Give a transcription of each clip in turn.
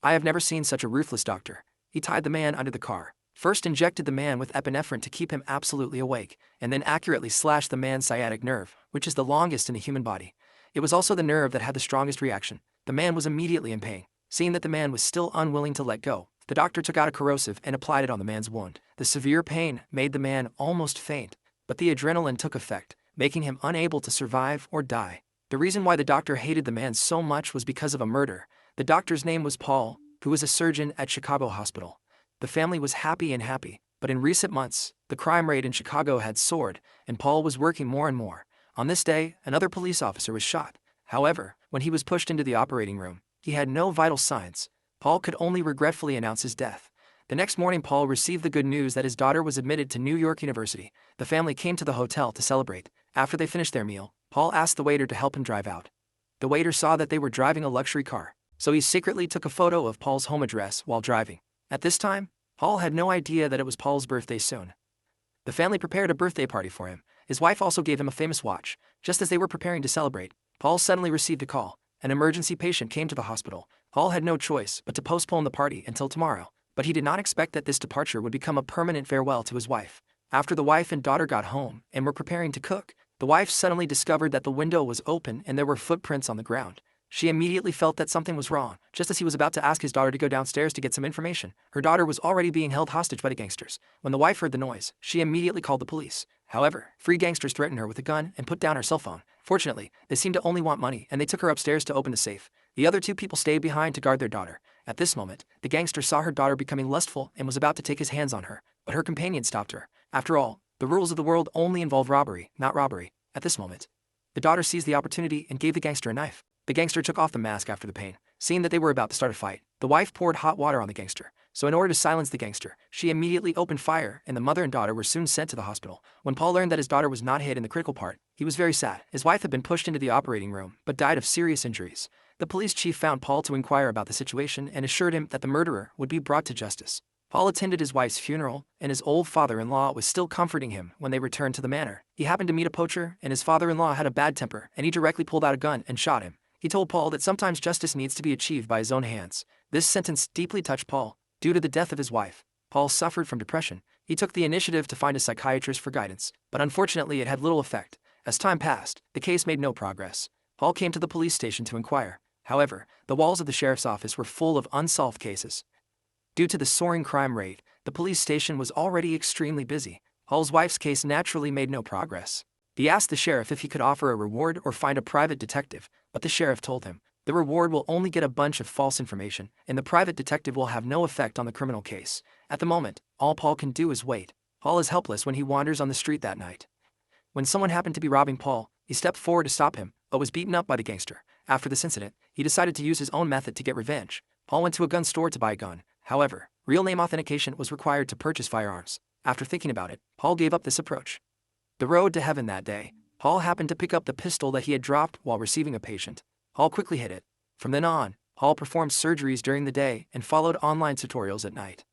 I have never seen such a ruthless doctor. He tied the man under the car, first injected the man with epinephrine to keep him absolutely awake, and then accurately slashed the man's sciatic nerve, which is the longest in the human body. It was also the nerve that had the strongest reaction. The man was immediately in pain. Seeing that the man was still unwilling to let go, the doctor took out a corrosive and applied it on the man's wound. The severe pain made the man almost faint, but the adrenaline took effect, making him unable to survive or die. The reason why the doctor hated the man so much was because of a murder. The doctor's name was Paul, who was a surgeon at Chicago Hospital. The family was happy, but in recent months, the crime rate in Chicago had soared, and Paul was working more and more. On this day, another police officer was shot. However, when he was pushed into the operating room, he had no vital signs. Paul could only regretfully announce his death. The next morning, Paul received the good news that his daughter was admitted to New York University. The family came to the hotel to celebrate. After they finished their meal, Paul asked the waiter to help him drive out. The waiter saw that they were driving a luxury car, so he secretly took a photo of Paul's home address while driving. At this time, Paul had no idea that it was Paul's birthday soon. The family prepared a birthday party for him. His wife also gave him a famous watch. Just as they were preparing to celebrate, Paul suddenly received a call. An emergency patient came to the hospital. Paul had no choice but to postpone the party until tomorrow, but he did not expect that this departure would become a permanent farewell to his wife. After the wife and daughter got home and were preparing to cook, the wife suddenly discovered that the window was open and there were footprints on the ground. She immediately felt that something was wrong. Just as he was about to ask his daughter to go downstairs to get some information, her daughter was already being held hostage by the gangsters. When the wife heard the noise, she immediately called the police. However, 3 gangsters threatened her with a gun and put down her cell phone. Fortunately, they seemed to only want money, and they took her upstairs to open the safe. The other 2 people stayed behind to guard their daughter. At this moment, the gangster saw her daughter becoming lustful and was about to take his hands on her, but her companion stopped her. After all, the rules of the world only involve robbery, not robbery. At this moment, the daughter seized the opportunity and gave the gangster a knife. The gangster took off the mask after the pain. Seeing that they were about to start a fight, the wife poured hot water on the gangster. So in order to silence the gangster, she immediately opened fire, and the mother and daughter were soon sent to the hospital. When Paul learned that his daughter was not hit in the critical part, he was very sad. His wife had been pushed into the operating room, but died of serious injuries. The police chief found Paul to inquire about the situation and assured him that the murderer would be brought to justice. Paul attended his wife's funeral, and his old father-in-law was still comforting him when they returned to the manor. He happened to meet a poacher, and his father-in-law had a bad temper, and he directly pulled out a gun and shot him. He told Paul that sometimes justice needs to be achieved by his own hands. This sentence deeply touched Paul. Due to the death of his wife, Paul suffered from depression. He took the initiative to find a psychiatrist for guidance, but unfortunately it had little effect. As time passed, the case made no progress. Paul came to the police station to inquire. However, the walls of the sheriff's office were full of unsolved cases. Due to the soaring crime rate, the police station was already extremely busy. Paul's wife's case naturally made no progress. He asked the sheriff if he could offer a reward or find a private detective, but the sheriff told him, the reward will only get a bunch of false information, and the private detective will have no effect on the criminal case. At the moment, all Paul can do is wait. Paul is helpless when he wanders on the street that night. When someone happened to be robbing Paul, he stepped forward to stop him, but was beaten up by the gangster. After this incident, he decided to use his own method to get revenge. Paul went to a gun store to buy a gun. However, real name authentication was required to purchase firearms. After thinking about it, Paul gave up this approach. The road to heaven that day, Paul happened to pick up the pistol that he had dropped while receiving a patient. Paul quickly hid it. From then on, Paul performed surgeries during the day and followed online tutorials at night.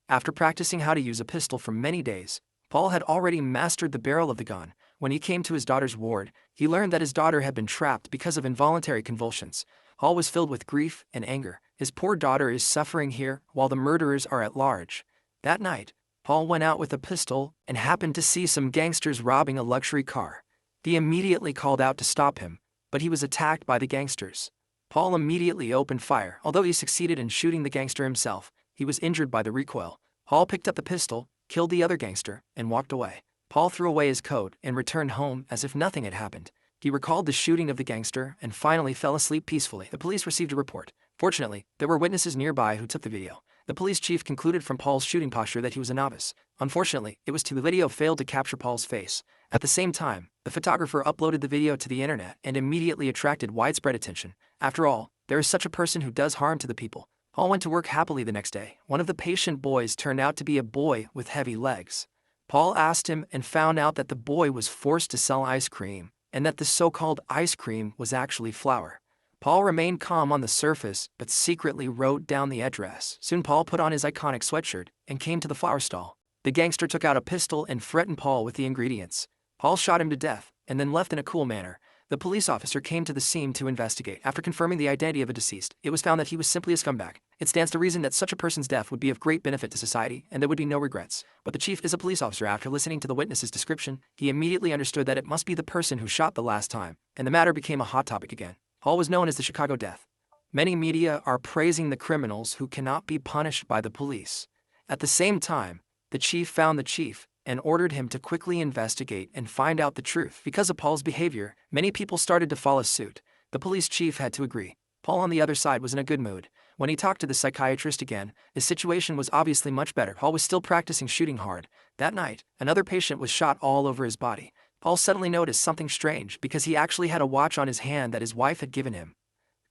After practicing how to use a pistol for many days, Paul had already mastered the barrel of the gun. When he came to his daughter's ward, he learned that his daughter had been trapped because of involuntary convulsions. Paul was filled with grief and anger. His poor daughter is suffering here while the murderers are at large. That night, Paul went out with a pistol and happened to see some gangsters robbing a luxury car. He immediately called out to stop him, but he was attacked by the gangsters. Paul immediately opened fire. Although he succeeded in shooting the gangster himself, he was injured by the recoil. Paul picked up the pistol, killed the other gangster, and walked away. Paul threw away his coat and returned home as if nothing had happened. He recalled the shooting of the gangster and finally fell asleep peacefully. The police received a report. Fortunately, there were witnesses nearby who took the video. The police chief concluded from Paul's shooting posture that he was a novice. Unfortunately, it was too late. The video failed to capture Paul's face. At the same time, the photographer uploaded the video to the internet and immediately attracted widespread attention. After all, there is such a person who does harm to the people. Paul went to work happily the next day. One of the patient boys turned out to be a boy with heavy legs. Paul asked him and found out that the boy was forced to sell ice cream, and that the so-called ice cream was actually flour. Paul remained calm on the surface, but secretly wrote down the address. Soon Paul put on his iconic sweatshirt and came to the flour stall. The gangster took out a pistol and threatened Paul with the ingredients. Paul shot him to death, and then left in a cool manner. The police officer came to the scene to investigate. After confirming the identity of a deceased, it was found that he was simply a scumbag. It stands to reason that such a person's death would be of great benefit to society, and there would be no regrets. But the chief is a police officer. After listening to the witness's description, he immediately understood that it must be the person who shot the last time, and the matter became a hot topic again. Paul was known as the Chicago Death. Many media are praising the criminals who cannot be punished by the police. At the same time, the chief found the chief and ordered him to quickly investigate and find out the truth. Because of Paul's behavior, many people started to follow suit. The police chief had to agree. Paul on the other side was in a good mood. When he talked to the psychiatrist again, his situation was obviously much better. Paul was still practicing shooting hard. That night, another patient was shot all over his body. Paul suddenly noticed something strange because he actually had a watch on his hand that his wife had given him.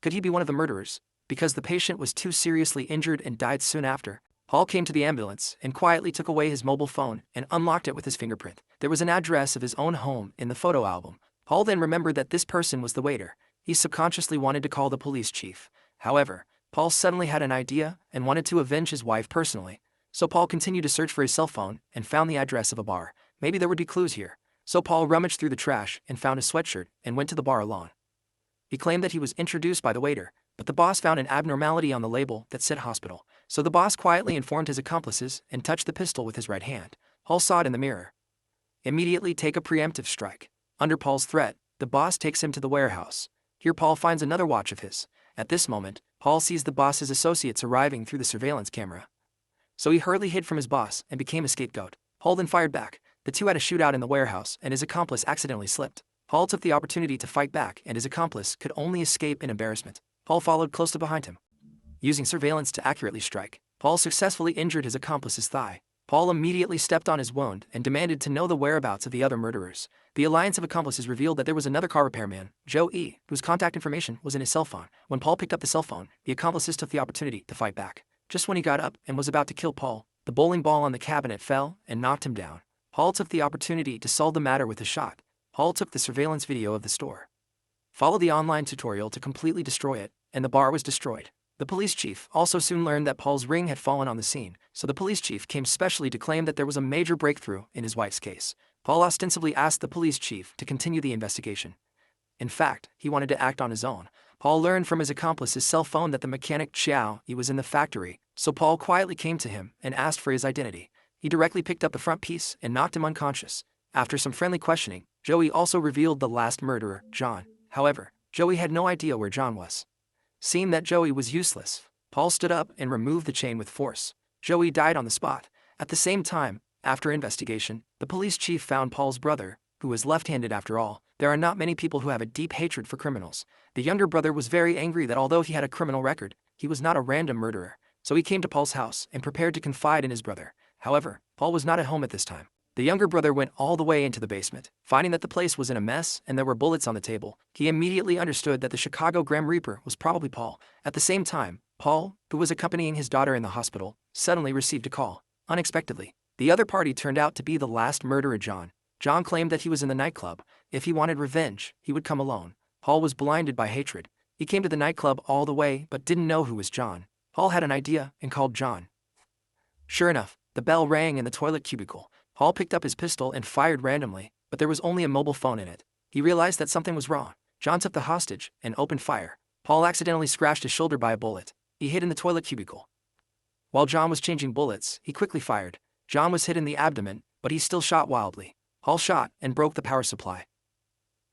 Could he be one of the murderers? Because the patient was too seriously injured and died soon after, Paul came to the ambulance and quietly took away his mobile phone and unlocked it with his fingerprint. There was an address of his own home in the photo album. Paul then remembered that this person was the waiter. He subconsciously wanted to call the police chief. However, Paul suddenly had an idea and wanted to avenge his wife personally. So Paul continued to search for his cell phone and found the address of a bar. Maybe there would be clues here. So Paul rummaged through the trash and found a sweatshirt and went to the bar alone. He claimed that he was introduced by the waiter, but the boss found an abnormality on the label that said hospital. So the boss quietly informed his accomplices and touched the pistol with his right hand. Paul saw it in the mirror. Immediately take a preemptive strike. Under Paul's threat, the boss takes him to the warehouse. Here Paul finds another watch of his. At this moment, Paul sees the boss's associates arriving through the surveillance camera. So he hurriedly hid from his boss and became a scapegoat. Paul then fired back. The two had a shootout in the warehouse and his accomplice accidentally slipped. Paul took the opportunity to fight back and his accomplice could only escape in embarrassment. Paul followed closely behind him. Using surveillance to accurately strike, Paul successfully injured his accomplice's thigh. Paul immediately stepped on his wound and demanded to know the whereabouts of the other murderers. The alliance of accomplices revealed that there was another car repairman, Joe E., whose contact information was in his cell phone. When Paul picked up the cell phone, the accomplices took the opportunity to fight back. Just when he got up and was about to kill Paul, the bowling ball on the cabinet fell and knocked him down. Paul took the opportunity to solve the matter with a shot. Paul took the surveillance video of the store, followed the online tutorial to completely destroy it, and the bar was destroyed. The police chief also soon learned that Paul's ring had fallen on the scene, so the police chief came specially to claim that there was a major breakthrough in his wife's case. Paul ostensibly asked the police chief to continue the investigation. In fact, he wanted to act on his own. Paul learned from his accomplice's cell phone that the mechanic Chow he was in the factory, so Paul quietly came to him and asked for his identity. He directly picked up the front piece and knocked him unconscious. After some friendly questioning, Joey also revealed the last murderer, John. However, Joey had no idea where John was. Seeing that Joey was useless, Paul stood up and removed the chain with force. Joey died on the spot. At the same time, after investigation, the police chief found Paul's brother, who was left-handed after all. There are not many people who have a deep hatred for criminals. The younger brother was very angry that although he had a criminal record, he was not a random murderer. So he came to Paul's house and prepared to confide in his brother. However, Paul was not at home at this time. The younger brother went all the way into the basement. Finding that the place was in a mess and there were bullets on the table, he immediately understood that the Chicago Grim Reaper was probably Paul. At the same time, Paul, who was accompanying his daughter in the hospital, suddenly received a call. Unexpectedly, the other party turned out to be the last murderer, John. John claimed that he was in the nightclub. If he wanted revenge, he would come alone. Paul was blinded by hatred. He came to the nightclub all the way but didn't know who was John. Paul had an idea and called John. Sure enough, the bell rang in the toilet cubicle. Paul picked up his pistol and fired randomly, but there was only a mobile phone in it. He realized that something was wrong. John took the hostage and opened fire. Paul accidentally scratched his shoulder by a bullet. He hid in the toilet cubicle. While John was changing bullets, he quickly fired. John was hit in the abdomen, but he still shot wildly. Paul shot and broke the power supply.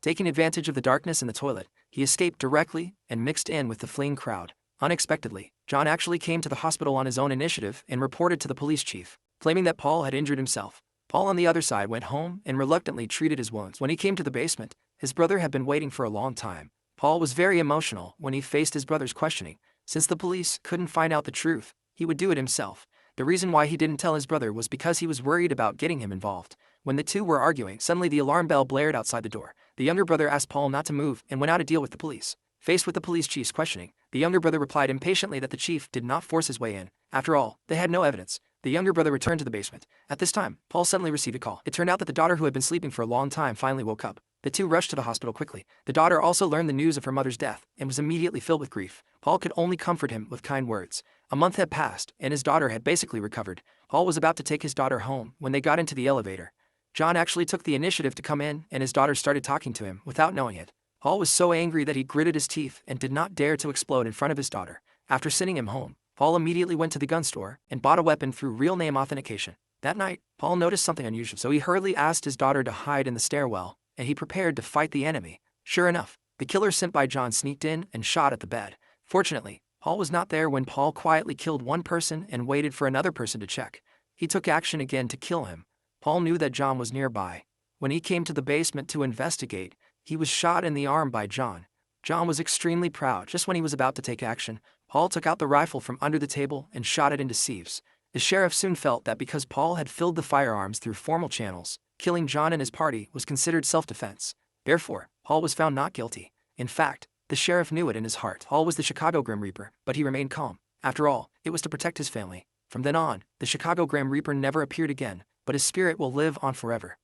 Taking advantage of the darkness in the toilet, he escaped directly and mixed in with the fleeing crowd. Unexpectedly, John actually came to the hospital on his own initiative and reported to the police chief, claiming that Paul had injured himself. Paul on the other side went home and reluctantly treated his wounds. When he came to the basement, his brother had been waiting for a long time. Paul was very emotional when he faced his brother's questioning. Since the police couldn't find out the truth, he would do it himself. The reason why he didn't tell his brother was because he was worried about getting him involved. When the two were arguing, suddenly the alarm bell blared outside the door. The younger brother asked Paul not to move and went out to deal with the police. Faced with the police chief's questioning, the younger brother replied impatiently that the chief did not force his way in. After all, they had no evidence. The younger brother returned to the basement. At this time, Paul suddenly received a call. It turned out that the daughter who had been sleeping for a long time finally woke up. The two rushed to the hospital quickly. The daughter also learned the news of her mother's death and was immediately filled with grief. Paul could only comfort him with kind words. A month had passed, and his daughter had basically recovered. Paul was about to take his daughter home when they got into the elevator. John actually took the initiative to come in, and his daughter started talking to him without knowing it. Paul was so angry that he gritted his teeth and did not dare to explode in front of his daughter. After sending him home, Paul immediately went to the gun store and bought a weapon through real name authentication. That night, Paul noticed something unusual, so he hurriedly asked his daughter to hide in the stairwell, and he prepared to fight the enemy. Sure enough, the killer sent by John sneaked in and shot at the bed. Fortunately, Paul was not there when Paul quietly killed one person and waited for another person to check. He took action again to kill him. Paul knew that John was nearby. When he came to the basement to investigate, he was shot in the arm by John. John was extremely proud. Just when he was about to take action, Paul took out the rifle from under the table and shot it into Sieves. The sheriff soon felt that because Paul had filled the firearms through formal channels, killing John and his party was considered self-defense. Therefore, Paul was found not guilty. In fact, the sheriff knew it in his heart. Paul was the Chicago Grim Reaper, but he remained calm. After all, it was to protect his family. From then on, the Chicago Grim Reaper never appeared again, but his spirit will live on forever.